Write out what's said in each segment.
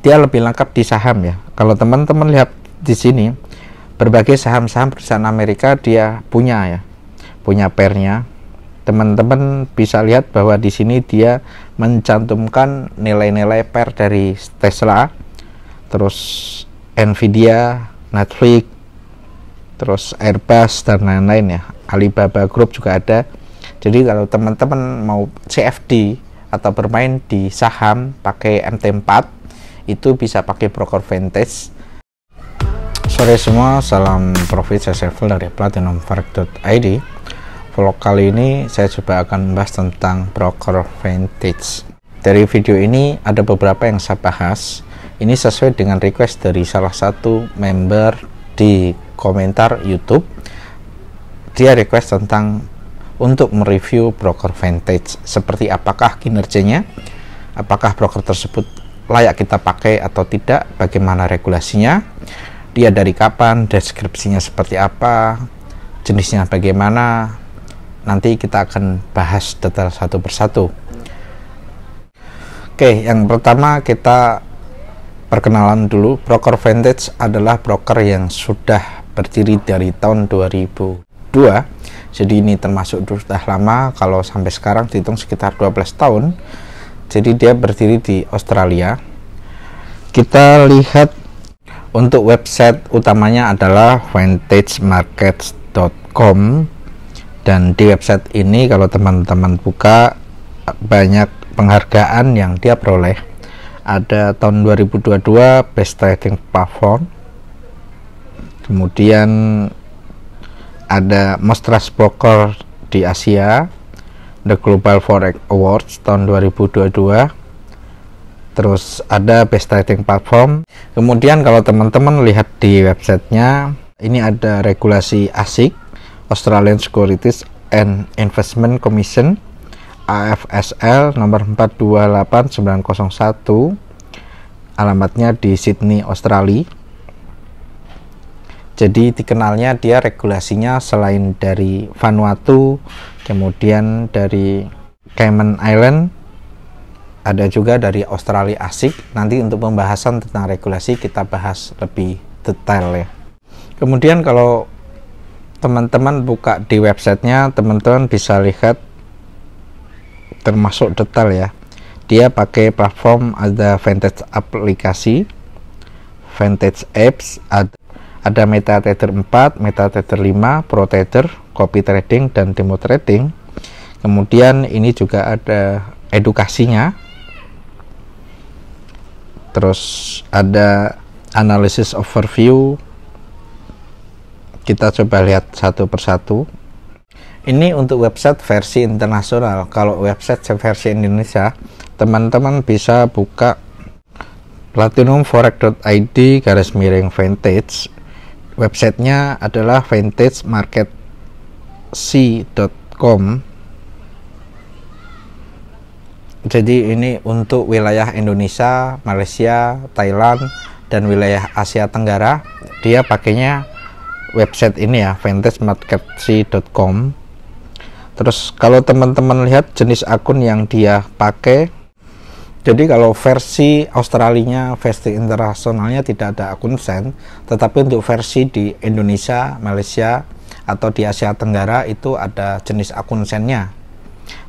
dia lebih lengkap di saham ya. Kalau teman-teman lihat di sini, berbagai saham-saham perusahaan Amerika dia punya ya, punya pairnya. Teman-teman bisa lihat bahwa di sini dia mencantumkan nilai-nilai pair dari Tesla, terus Nvidia, Netflix, terus Airbus dan lain-lain ya. Alibaba Group juga ada. Jadi kalau teman-teman mau CFD atau bermain di saham pakai MT4, itu bisa pakai broker Vantage. Sore semua, salam profit, saya Sevel dari platinumforex.id. Vlog kali ini saya coba akan membahas tentang broker Vantage. Dari video ini ada beberapa yang saya bahas. Ini sesuai dengan request dari salah satu member di komentar YouTube. Dia request tentang untuk mereview broker Vantage, seperti apakah kinerjanya, apakah broker tersebut layak kita pakai atau tidak, bagaimana regulasinya, dia dari kapan, deskripsinya seperti apa, jenisnya bagaimana. Nanti kita akan bahas detail satu persatu. Oke, yang pertama kita perkenalan dulu. Broker Vantage adalah broker yang sudah berdiri dari tahun 2002. Jadi ini termasuk sudah lama, kalau sampai sekarang dihitung sekitar 12 tahun. Jadi dia berdiri di Australia. Kita lihat untuk website utamanya adalah vantagemarkets.com, dan di website ini kalau teman-teman buka banyak penghargaan yang dia peroleh. Ada tahun 2022 Best Trading Platform, kemudian ada Most Trust Broker di Asia, The Global Forex Awards tahun 2022, terus ada Best Trading Platform. Kemudian kalau teman-teman lihat di websitenya, ini ada regulasi ASIC, Australian Securities and Investment Commission, AFSL nomor 428901, alamatnya di Sydney, Australia. Jadi dikenalnya dia regulasinya selain dari Vanuatu, kemudian dari Cayman Island, ada juga dari Australia ASIC. Nanti untuk pembahasan tentang regulasi kita bahas lebih detail ya. Kemudian kalau teman-teman buka di websitenya, teman-teman bisa lihat termasuk detail ya. Dia pakai platform, ada Vantage aplikasi, Vantage apps, ada MetaTrader 4, MetaTrader 5, ProTrader, Copy Trading, dan Demo Trading. Kemudian ini juga ada edukasinya. Terus ada analysis overview. Kita coba lihat satu persatu. Ini untuk website versi internasional. Kalau website versi Indonesia, teman-teman bisa buka platinumforex.id/vantage. Websitenya adalah vantagemarkets.com. Jadi ini untuk wilayah Indonesia, Malaysia, Thailand, dan wilayah Asia Tenggara. Dia pakainya website ini ya, vantagemarkets.com. Terus kalau teman-teman lihat jenis akun yang dia pakai, jadi kalau versi Australianya, versi internasionalnya tidak ada akun sen, tetapi untuk versi di Indonesia, Malaysia, atau di Asia Tenggara itu ada jenis akun sennya.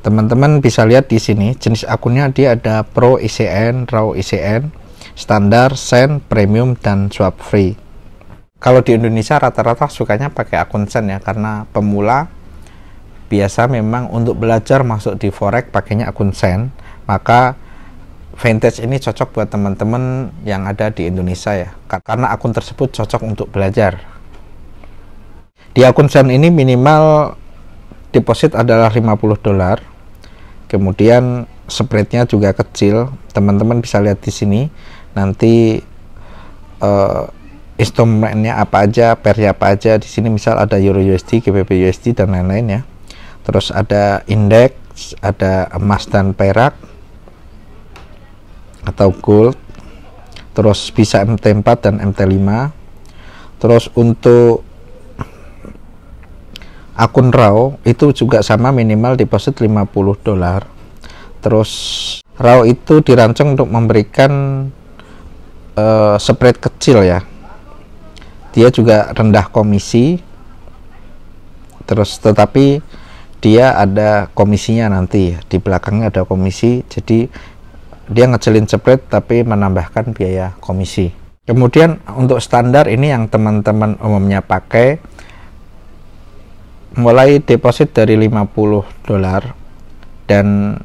Teman-teman bisa lihat di sini jenis akunnya, dia ada Pro ICN, Raw ICN, Standar, Sen, Premium, dan Swap Free. Kalau di Indonesia rata-rata sukanya pakai akun sen ya, karena pemula biasa memang untuk belajar masuk di forex pakainya akun sen. Maka Vantage ini cocok buat teman-teman yang ada di Indonesia ya, karena akun tersebut cocok untuk belajar. Di akun sen ini minimal deposit adalah $50. Kemudian spreadnya juga kecil. Teman-teman bisa lihat di sini nanti instrumennya apa aja, pairnya apa aja. Di sini misal ada Euro USD, GBP USD, dan lain-lain ya. Terus ada indeks, ada emas dan perak atau gold, terus bisa MT4 dan MT5. Terus untuk akun RAW itu juga sama, minimal deposit $50. Terus RAW itu dirancang untuk memberikan spread kecil ya, dia juga rendah komisi, terus tetapi dia ada komisinya nanti di belakangnya ada komisi, jadi dia ngecilin spread tapi menambahkan biaya komisi. Kemudian untuk standar ini yang teman-teman umumnya pakai, mulai deposit dari $50 dan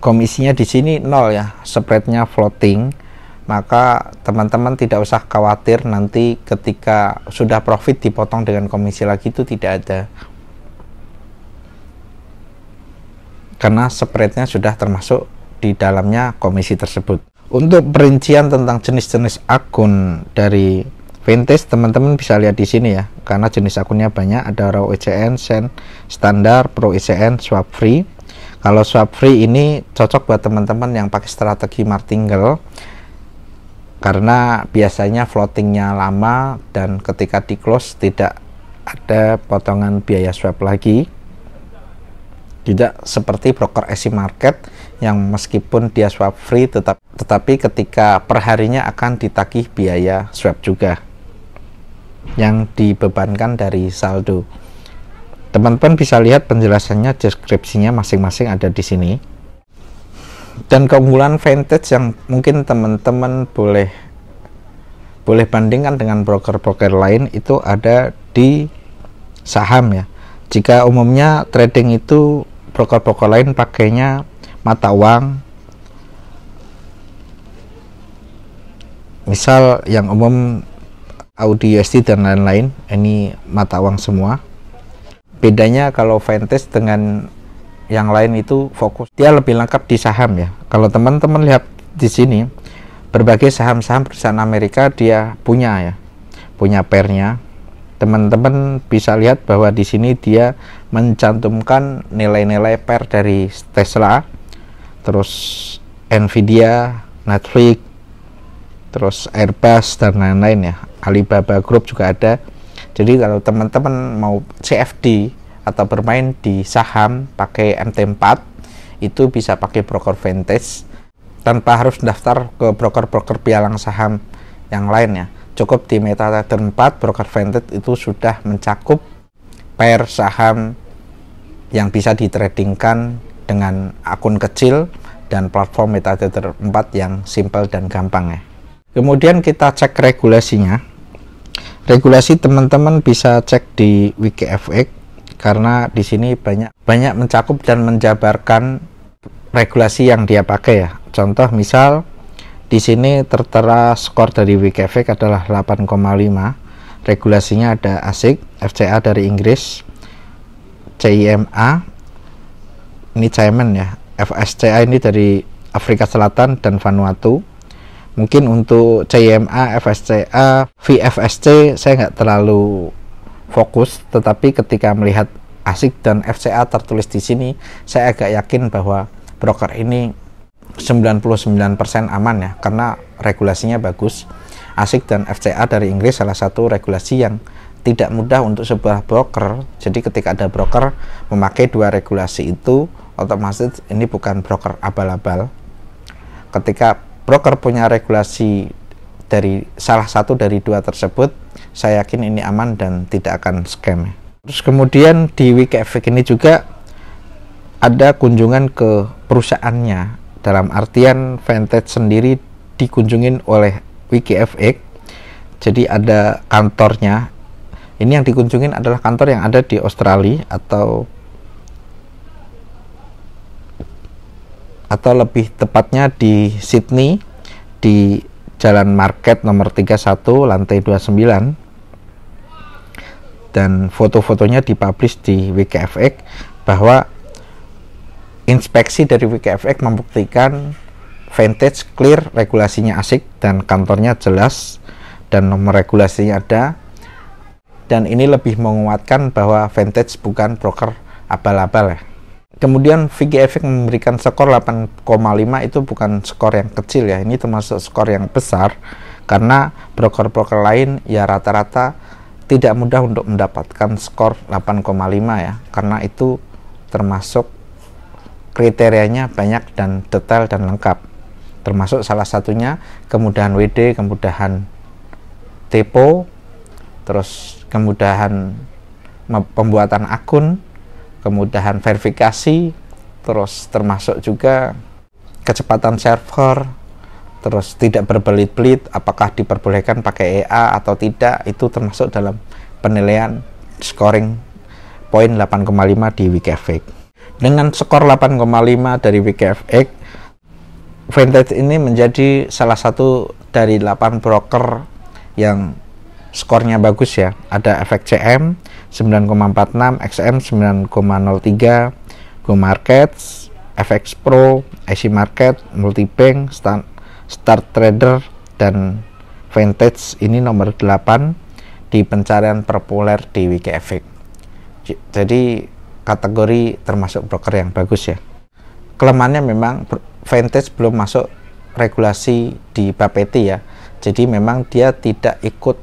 komisinya di sini 0 ya, spreadnya floating, maka teman-teman tidak usah khawatir nanti ketika sudah profit dipotong dengan komisi lagi, itu tidak ada, karena spreadnya sudah termasuk di dalamnya komisi tersebut. Untuk perincian tentang jenis-jenis akun dari Vintage, teman-teman bisa lihat di sini ya, karena jenis akunnya banyak, ada Raw ECN, Send, Standar, Pro ECN, Swap Free. Kalau Swap Free ini cocok buat teman-teman yang pakai strategi martingale, karena biasanya floatingnya lama dan ketika di close tidak ada potongan biaya swap lagi, tidak seperti broker EC Market yang meskipun dia swap free tetapi ketika perharinya akan ditagih biaya swap juga yang dibebankan dari saldo. Teman-teman bisa lihat penjelasannya, deskripsinya masing-masing ada di sini. Dan keunggulan Vintage yang mungkin teman-teman boleh bandingkan dengan broker-broker lain itu ada di saham ya. Jika umumnya trading itu broker-broker lain pakainya mata uang, misal yang umum Audi USD dan lain-lain, ini mata uang semua. Bedanya kalau Vintage dengan yang lain itu fokus, dia lebih lengkap di saham ya. Kalau teman-teman lihat di sini, berbagai saham-saham perusahaan Amerika dia punya ya, punya pairnya. Teman-teman bisa lihat bahwa di sini dia mencantumkan nilai-nilai pair dari Tesla, terus Nvidia, Netflix, terus Airbus dan lain-lain ya. Alibaba Group juga ada. Jadi kalau teman-teman mau CFD atau bermain di saham pakai MT4, itu bisa pakai broker Vintage tanpa harus daftar ke broker-broker pialang saham yang lain ya. Cukup di MetaTrader 4, broker Vintage itu sudah mencakup pair saham yang bisa ditradingkan dengan akun kecil dan platform MetaTrader 4 yang simple dan gampang ya. Kemudian kita cek regulasinya. Regulasi teman-teman bisa cek di WikiFX karena di sini banyak mencakup dan menjabarkan regulasi yang dia pakai ya. Contoh misal di sini tertera skor dari WikiFX adalah 8,5. Regulasinya ada ASIC, FCA dari Inggris, CIMA, ini Cayman ya, FSCA ini dari Afrika Selatan dan Vanuatu. Mungkin untuk CIMA, FSCA, VFSC saya nggak terlalu fokus, tetapi ketika melihat ASIC dan FCA tertulis di sini, saya agak yakin bahwa broker ini 99% aman ya, karena regulasinya bagus. ASIC dan FCA dari Inggris salah satu regulasi yang tidak mudah untuk sebuah broker. Jadi ketika ada broker memakai dua regulasi itu, otomatis ini bukan broker abal-abal. Ketika broker punya regulasi dari salah satu dari dua tersebut, saya yakin ini aman dan tidak akan scam. Terus kemudian di WikiFX ini juga ada kunjungan ke perusahaannya, dalam artian Vintage sendiri dikunjungin oleh WikiFX, jadi ada kantornya. Ini yang dikunjungin adalah kantor yang ada di Australia atau lebih tepatnya di Sydney, di Jalan Market nomor 31 lantai 29, dan foto-fotonya dipublish di WikiFX bahwa inspeksi dari WikiFX membuktikan Vintage clear, regulasinya ASIC dan kantornya jelas dan nomor regulasinya ada, dan ini lebih menguatkan bahwa Vintage bukan broker abal-abal ya. Kemudian WikiFX memberikan skor 8,5, itu bukan skor yang kecil ya, ini termasuk skor yang besar karena broker-broker lain ya rata-rata tidak mudah untuk mendapatkan skor 8,5 ya, karena itu termasuk kriterianya banyak dan detail dan lengkap. termasuk salah satunya kemudahan WD, kemudahan depo, terus kemudahan pembuatan akun, kemudahan verifikasi, terus termasuk juga kecepatan server, terus tidak berbelit-belit, apakah diperbolehkan pakai EA atau tidak, itu termasuk dalam penilaian scoring poin 8,5 di WikiFX. Dengan skor 8,5 dari WikiFX, Vantage ini menjadi salah satu dari 8 broker yang skornya bagus ya. Ada FXCM 9,46, XM 9,03, Go Markets, FX Pro, IC Market, Multibank, Start Trader, dan Vantage ini nomor 8 di pencarian populer di WikiFX. Jadi kategori termasuk broker yang bagus ya. Kelemahannya memang Vantage belum masuk regulasi di Bapeti ya. Jadi memang dia tidak ikut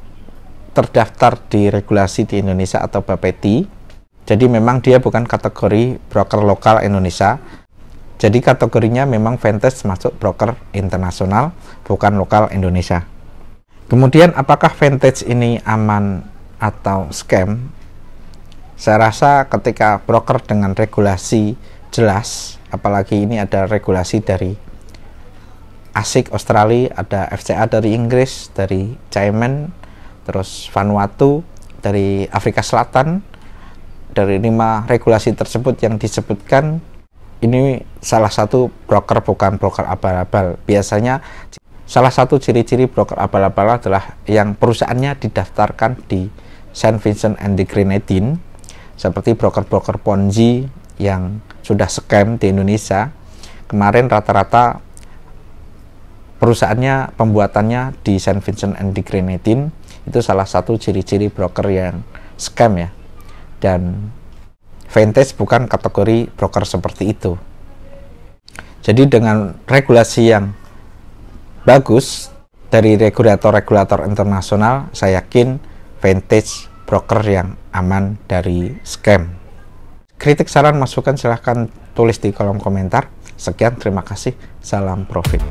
terdaftar di regulasi di Indonesia atau Bapeti. Jadi memang dia bukan kategori broker lokal Indonesia. Jadi kategorinya memang Vantage masuk broker internasional, bukan lokal Indonesia. Kemudian apakah Vantage ini aman atau scam? Saya rasa ketika broker dengan regulasi jelas, apalagi ini ada regulasi dari ASIC Australia, ada FCA dari Inggris, dari Cayman, terus Vanuatu, dari Afrika Selatan. Dari 5 regulasi tersebut yang disebutkan, ini salah satu broker bukan broker abal-abal. Biasanya salah satu ciri-ciri broker abal-abal adalah yang perusahaannya didaftarkan di Saint Vincent and the Grenadines, seperti broker-broker Ponzi yang sudah scam di Indonesia. Kemarin rata-rata perusahaannya, pembuatannya di Saint Vincent and the Grenadines. Itu salah satu ciri-ciri broker yang scam ya. Dan Vantage bukan kategori broker seperti itu. Jadi dengan regulasi yang bagus dari regulator-regulator internasional, saya yakin Vantage broker yang aman dari scam. Kritik, saran, masukan silahkan tulis di kolom komentar. Sekian, terima kasih. Salam profit.